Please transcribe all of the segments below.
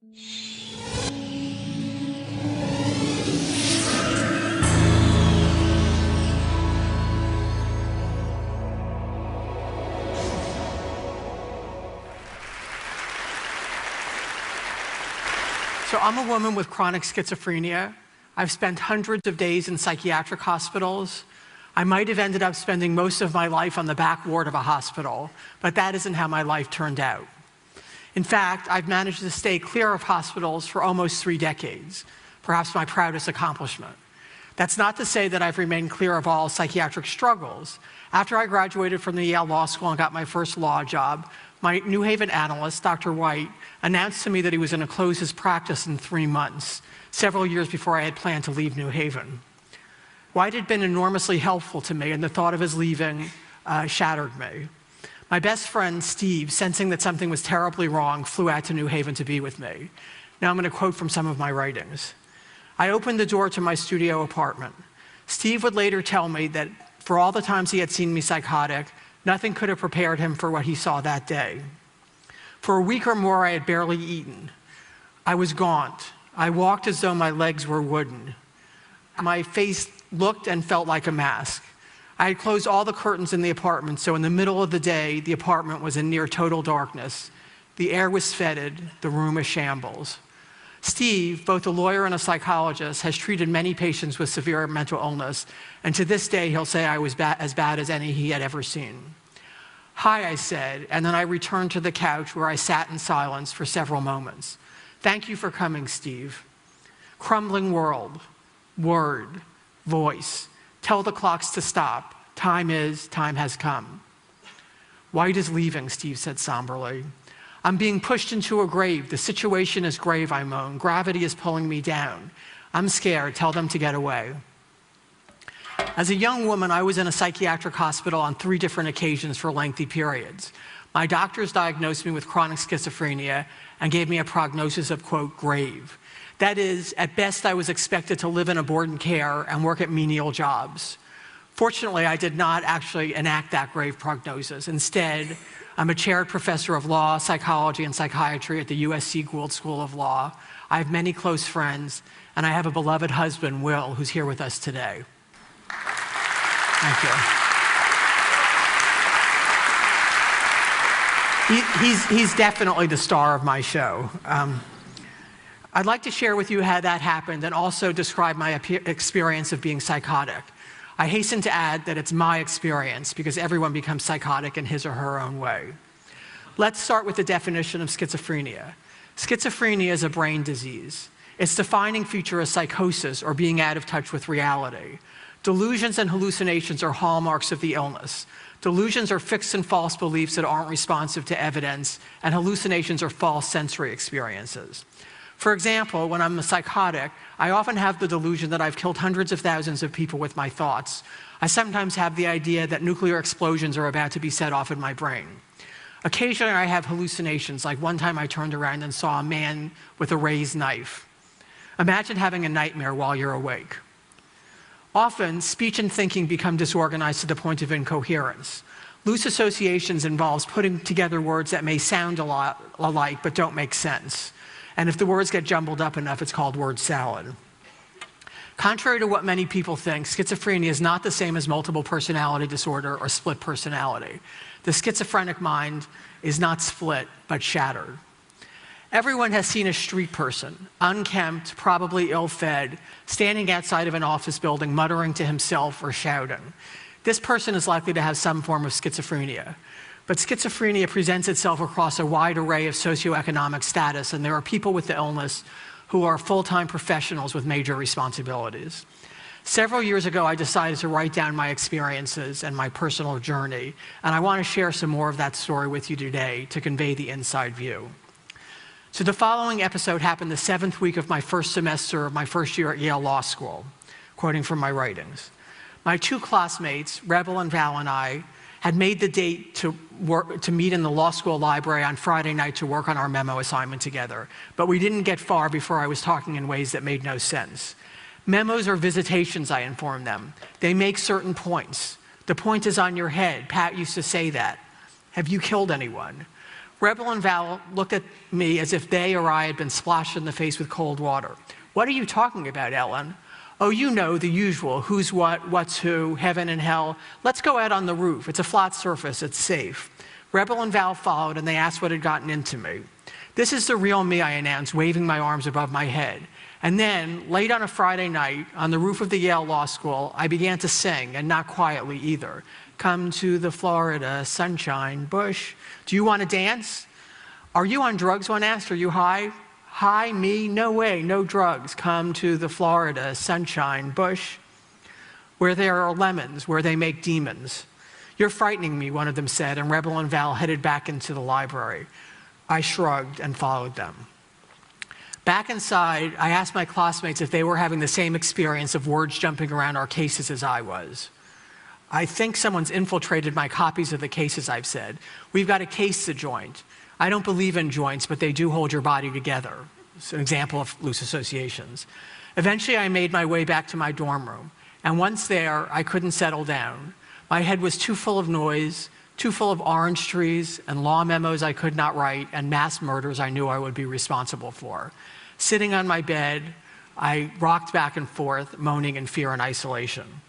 So I'm a woman with chronic schizophrenia. I've spent hundreds of days in psychiatric hospitals. I might have ended up spending most of my life on the back ward of a hospital, but that isn't how my life turned out. In fact, I've managed to stay clear of hospitals for almost 3 decades, perhaps my proudest accomplishment. That's not to say that I've remained clear of all psychiatric struggles. After I graduated from the Yale Law School and got my first law job, my New Haven analyst, Dr. White, announced to me that he was going to close his practice in 3 months, several years before I had planned to leave New Haven. White had been enormously helpful to me, and the thought of his leaving shattered me. My best friend, Steve, sensing that something was terribly wrong, flew out to New Haven to be with me. Now I'm going to quote from some of my writings. I opened the door to my studio apartment. Steve would later tell me that for all the times he had seen me psychotic, nothing could have prepared him for what he saw that day. For a week or more, I had barely eaten. I was gaunt. I walked as though my legs were wooden. My face looked and felt like a mask. I had closed all the curtains in the apartment, so in the middle of the day, the apartment was in near total darkness. The air was fetid, the room a shambles. Steve, both a lawyer and a psychologist, has treated many patients with severe mental illness, and to this day, he'll say I was as bad as any he had ever seen. Hi, I said, and then I returned to the couch where I sat in silence for several moments. Thank you for coming, Steve. Crumbling world, word, voice. Tell the clocks to stop. Time has come. White is leaving, Steve said somberly. I'm being pushed into a grave. The situation is grave, I moan. Gravity is pulling me down. I'm scared. Tell them to get away. As a young woman, I was in a psychiatric hospital on 3 different occasions for lengthy periods. My doctors diagnosed me with chronic schizophrenia and gave me a prognosis of, quote, grave. That is, at best, I was expected to live in a board and care and work at menial jobs. Fortunately, I did not actually enact that grave prognosis. Instead, I'm a chaired professor of law, psychology, and psychiatry at the USC Gould School of Law. I have many close friends, and I have a beloved husband, Will, who's here with us today. Thank you. He's definitely the star of my show. I'd like to share with you how that happened and also describe my experience of being psychotic. I hasten to add that it's my experience because everyone becomes psychotic in his or her own way. Let's start with the definition of schizophrenia. Schizophrenia is a brain disease. Its defining feature is psychosis, or being out of touch with reality. Delusions and hallucinations are hallmarks of the illness. Delusions are fixed and false beliefs that aren't responsive to evidence, and hallucinations are false sensory experiences. For example, when I'm a psychotic, I often have the delusion that I've killed hundreds of thousands of people with my thoughts. I sometimes have the idea that nuclear explosions are about to be set off in my brain. Occasionally, I have hallucinations, like one time I turned around and saw a man with a raised knife. Imagine having a nightmare while you're awake. Often, speech and thinking become disorganized to the point of incoherence. Loose associations involves putting together words that may sound a lot alike but don't make sense. And if the words get jumbled up enough, it's called word salad. Contrary to what many people think, schizophrenia is not the same as multiple personality disorder or split personality. The schizophrenic mind is not split, but shattered. Everyone has seen a street person, unkempt, probably ill-fed, standing outside of an office building, muttering to himself or shouting. This person is likely to have some form of schizophrenia. But schizophrenia presents itself across a wide array of socioeconomic status, and there are people with the illness who are full-time professionals with major responsibilities. Several years ago, I decided to write down my experiences and my personal journey, and I want to share some more of that story with you today to convey the inside view. So the following episode happened the 7th week of my first semester of my first year at Yale Law School, quoting from my writings. My 2 classmates, Rebel and Val, and I had made the date to meet in the law school library on Friday night to work on our memo assignment together. But we didn't get far before I was talking in ways that made no sense. Memos are visitations, I informed them. They make certain points. The point is on your head. Pat used to say that. Have you killed anyone? Rebel and Val looked at me as if they or I had been splashed in the face with cold water. "What are you talking about, Elyn?" "Oh, you know, the usual, who's what, what's who, heaven and hell. Let's go out on the roof. It's a flat surface, it's safe." Rebel and Val followed, and they asked what had gotten into me. "This is the real me," I announced, waving my arms above my head. And then, late on a Friday night, on the roof of the Yale Law School, I began to sing, and not quietly either. "Come to the Florida sunshine bush. Do you want to dance?" "Are you on drugs?" one asked. "Are you high?" "High, me? No way, no drugs. Come to the Florida sunshine bush, where there are lemons, where they make demons." "You're frightening me," one of them said, and Rebel and Val headed back into the library. I shrugged and followed them. Back inside, I asked my classmates if they were having the same experience of words jumping around our cases as I was. "I think someone's infiltrated my copies of the cases," I've said. "We've got a case to joint. I don't believe in joints, but they do hold your body together." It's an example of loose associations. Eventually, I made my way back to my dorm room, and once there, I couldn't settle down. My head was too full of noise, too full of orange trees and law memos I could not write and mass murders I knew I would be responsible for. Sitting on my bed, I rocked back and forth, moaning in fear and isolation.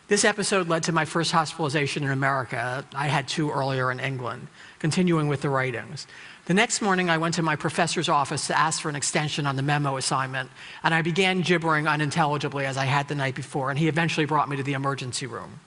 This episode led to my first hospitalization in America. I had 2 earlier in England, continuing with the writings. The next morning, I went to my professor's office to ask for an extension on the memo assignment, and I began gibbering unintelligibly as I had the night before, and he eventually brought me to the emergency room.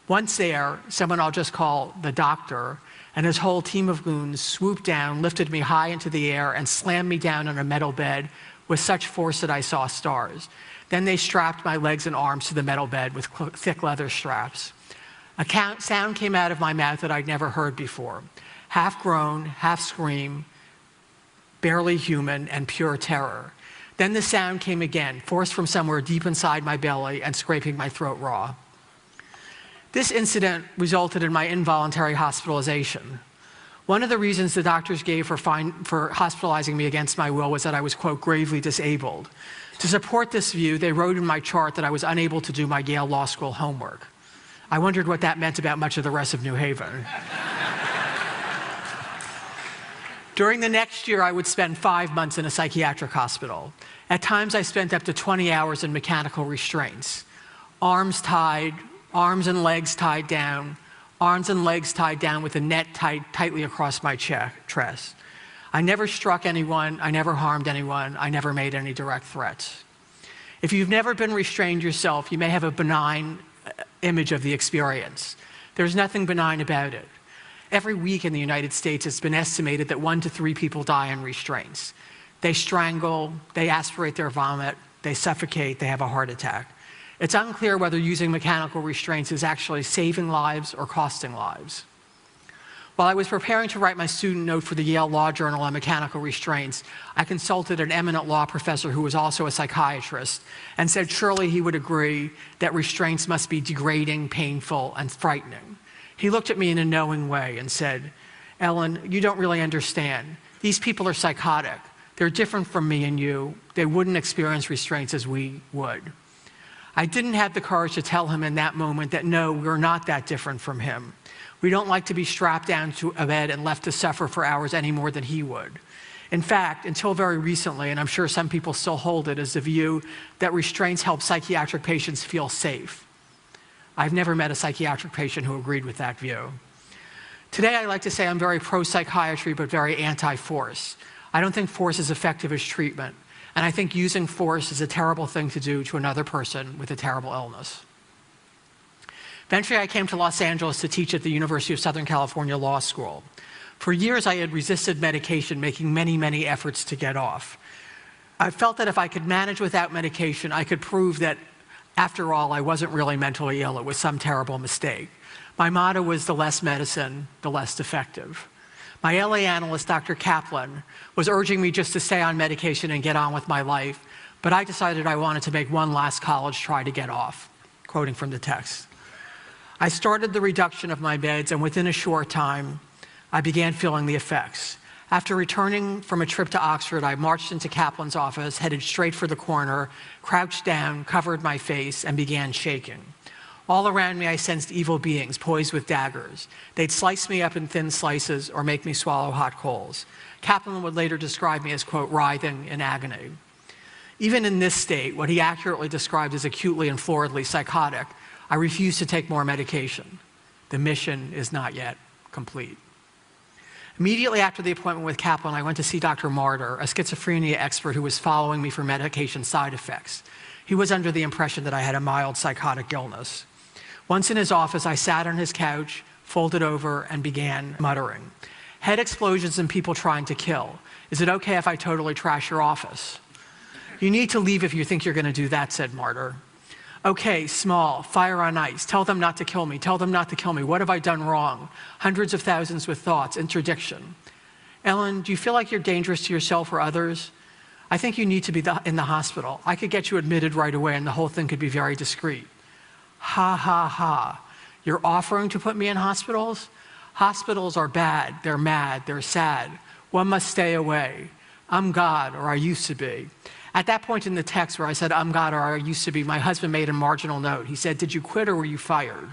Once there, someone I'll just call the doctor and his whole team of goons swooped down, lifted me high into the air, and slammed me down on a metal bed with such force that I saw stars. Then they strapped my legs and arms to the metal bed with thick leather straps. A sound came out of my mouth that I'd never heard before. Half groan, half scream, barely human, and pure terror. Then the sound came again, forced from somewhere deep inside my belly and scraping my throat raw. This incident resulted in my involuntary hospitalization. One of the reasons the doctors gave for hospitalizing me against my will was that I was, quote, gravely disabled. To support this view, they wrote in my chart that I was unable to do my Yale Law School homework. I wondered what that meant about much of the rest of New Haven. During the next year, I would spend 5 months in a psychiatric hospital. At times, I spent up to 20 hours in mechanical restraints. Arms and legs tied down, arms and legs tied down with a net tied tightly across my chest. I never struck anyone, I never harmed anyone, I never made any direct threats. If you've never been restrained yourself, you may have a benign image of the experience. There's nothing benign about it. Every week in the United States, it's been estimated that 1 to 3 people die in restraints. They strangle, they aspirate their vomit, they suffocate, they have a heart attack. It's unclear whether using mechanical restraints is actually saving lives or costing lives. While I was preparing to write my student note for the Yale Law Journal on mechanical restraints, I consulted an eminent law professor who was also a psychiatrist and said surely he would agree that restraints must be degrading, painful, and frightening. He looked at me in a knowing way and said, "Elyn, you don't really understand. These people are psychotic. They're different from me and you. They wouldn't experience restraints as we would." I didn't have the courage to tell him in that moment that no, we're not that different from him. We don't like to be strapped down to a bed and left to suffer for hours any more than he would. In fact, until very recently, and I'm sure some people still hold it, is the view that restraints help psychiatric patients feel safe. I've never met a psychiatric patient who agreed with that view. Today, I like to say I'm very pro-psychiatry, but very anti-force. I don't think force is effective as treatment, and I think using force is a terrible thing to do to another person with a terrible illness. Eventually, I came to Los Angeles to teach at the University of Southern California Law School. For years, I had resisted medication, making many, many efforts to get off. I felt that if I could manage without medication, I could prove that, after all, I wasn't really mentally ill. It was some terrible mistake. My motto was the less medicine, the less effective. My LA analyst, Dr. Kaplan, was urging me just to stay on medication and get on with my life, but I decided I wanted to make one last college try to get off, quoting from the text. I started the reduction of my meds, and within a short time, I began feeling the effects. After returning from a trip to Oxford, I marched into Kaplan's office, headed straight for the corner, crouched down, covered my face, and began shaking. All around me, I sensed evil beings poised with daggers. They'd slice me up in thin slices or make me swallow hot coals. Kaplan would later describe me as, quote, writhing in agony. Even in this state, what he accurately described as acutely and floridly psychotic, I refused to take more medication. The mission is not yet complete. Immediately after the appointment with Kaplan, I went to see Dr. Martyr, a schizophrenia expert who was following me for medication side effects. He was under the impression that I had a mild psychotic illness. Once in his office, I sat on his couch, folded over, and began muttering. Head explosions and people trying to kill. Is it okay if I totally trash your office? You need to leave if you think you're going to do that, said Martyr. Okay, small, fire on ice. Tell them not to kill me. Tell them not to kill me. What have I done wrong? Hundreds of thousands with thoughts, interdiction. Elyn, do you feel like you're dangerous to yourself or others? I think you need to be in the hospital. I could get you admitted right away and the whole thing could be very discreet. Ha, ha, ha. You're offering to put me in hospitals? Hospitals are bad. They're mad. They're sad. One must stay away. I'm God, or I used to be. At that point in the text where I said, I'm God, or I used to be, my husband made a marginal note. He said, did you quit or were you fired?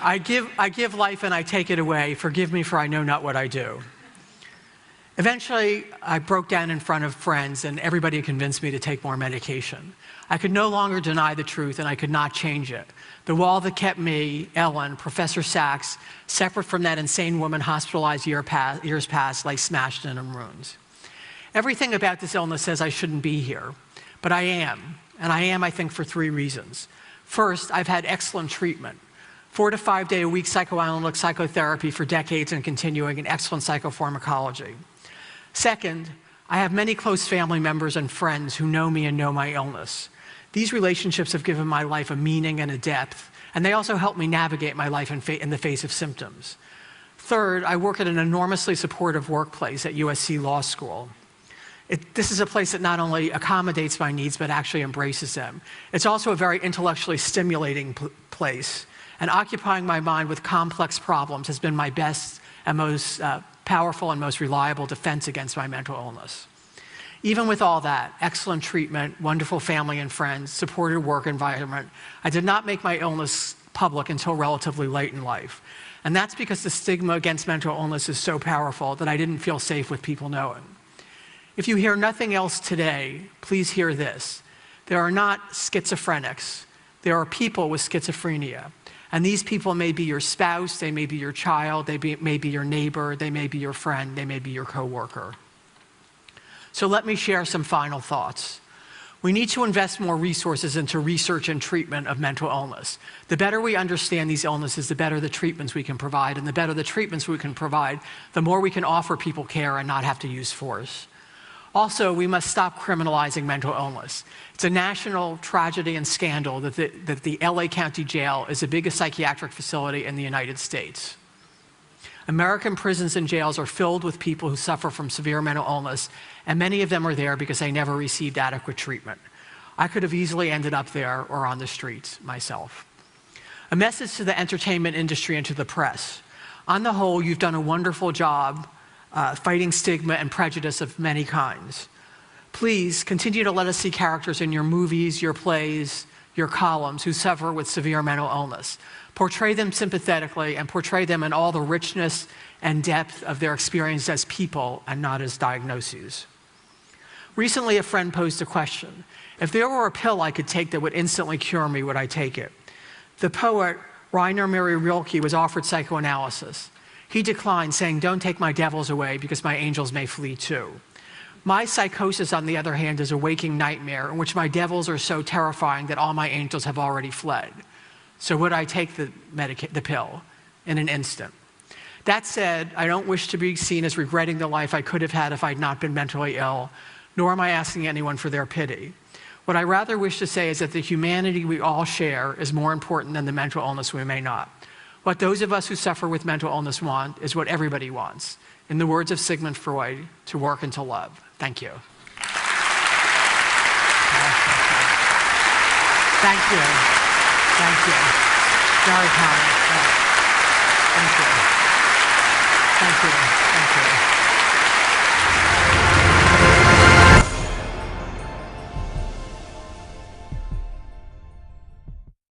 I give life and I take it away. Forgive me for I know not what I do. Eventually, I broke down in front of friends and everybody convinced me to take more medication. I could no longer deny the truth and I could not change it. The wall that kept me, Elyn, Professor Saks, separate from that insane woman hospitalized years past, lay smashed in ruins. Everything about this illness says I shouldn't be here, but I am. And I am, I think, for 3 reasons. First, I've had excellent treatment. 4 to 5 day a week psychoanalytic psychotherapy for decades and continuing in excellent psychopharmacology. Second, I have many close family members and friends who know me and know my illness. These relationships have given my life a meaning and a depth, and they also help me navigate my life in the face of symptoms. Third, I work at an enormously supportive workplace at USC Law School. This is a place that not only accommodates my needs, but actually embraces them. It's also a very intellectually stimulating place, and occupying my mind with complex problems has been my best and most powerful and most reliable defense against my mental illness. Even with all that, excellent treatment, wonderful family and friends, supportive work environment, I did not make my illness public until relatively late in life. And that's because the stigma against mental illness is so powerful that I didn't feel safe with people knowing. If you hear nothing else today, please hear this. There are not schizophrenics. There are people with schizophrenia. And these people may be your spouse, they may be your child, may be your neighbor, they may be your friend, they may be your coworker. So let me share some final thoughts. We need to invest more resources into research and treatment of mental illness. The better we understand these illnesses, the better the treatments we can provide, and the better the treatments we can provide, the more we can offer people care and not have to use force. Also, we must stop criminalizing mental illness. It's a national tragedy and scandal that the LA County Jail is the biggest psychiatric facility in the United States. American prisons and jails are filled with people who suffer from severe mental illness, and many of them are there because they never received adequate treatment. I could have easily ended up there or on the streets myself. A message to the entertainment industry and to the press. On the whole, you've done a wonderful job fighting stigma and prejudice of many kinds. Please continue to let us see characters in your movies, your plays, your columns who suffer with severe mental illness. Portray them sympathetically and portray them in all the richness and depth of their experience as people and not as diagnoses. Recently, a friend posed a question. If there were a pill I could take that would instantly cure me, would I take it? The poet Rainer Maria Rilke was offered psychoanalysis. He declined, saying, don't take my devils away because my angels may flee too. My psychosis, on the other hand, is a waking nightmare in which my devils are so terrifying that all my angels have already fled. So would I take the pill in an instant? That said, I don't wish to be seen as regretting the life I could have had if I'd not been mentally ill, nor am I asking anyone for their pity. What I rather wish to say is that the humanity we all share is more important than the mental illness we may not. What those of us who suffer with mental illness want is what everybody wants. In the words of Sigmund Freud, to work and to love. Thank you. Thank you. Thank you. Very kind. Thank you. Thank you. Thank you.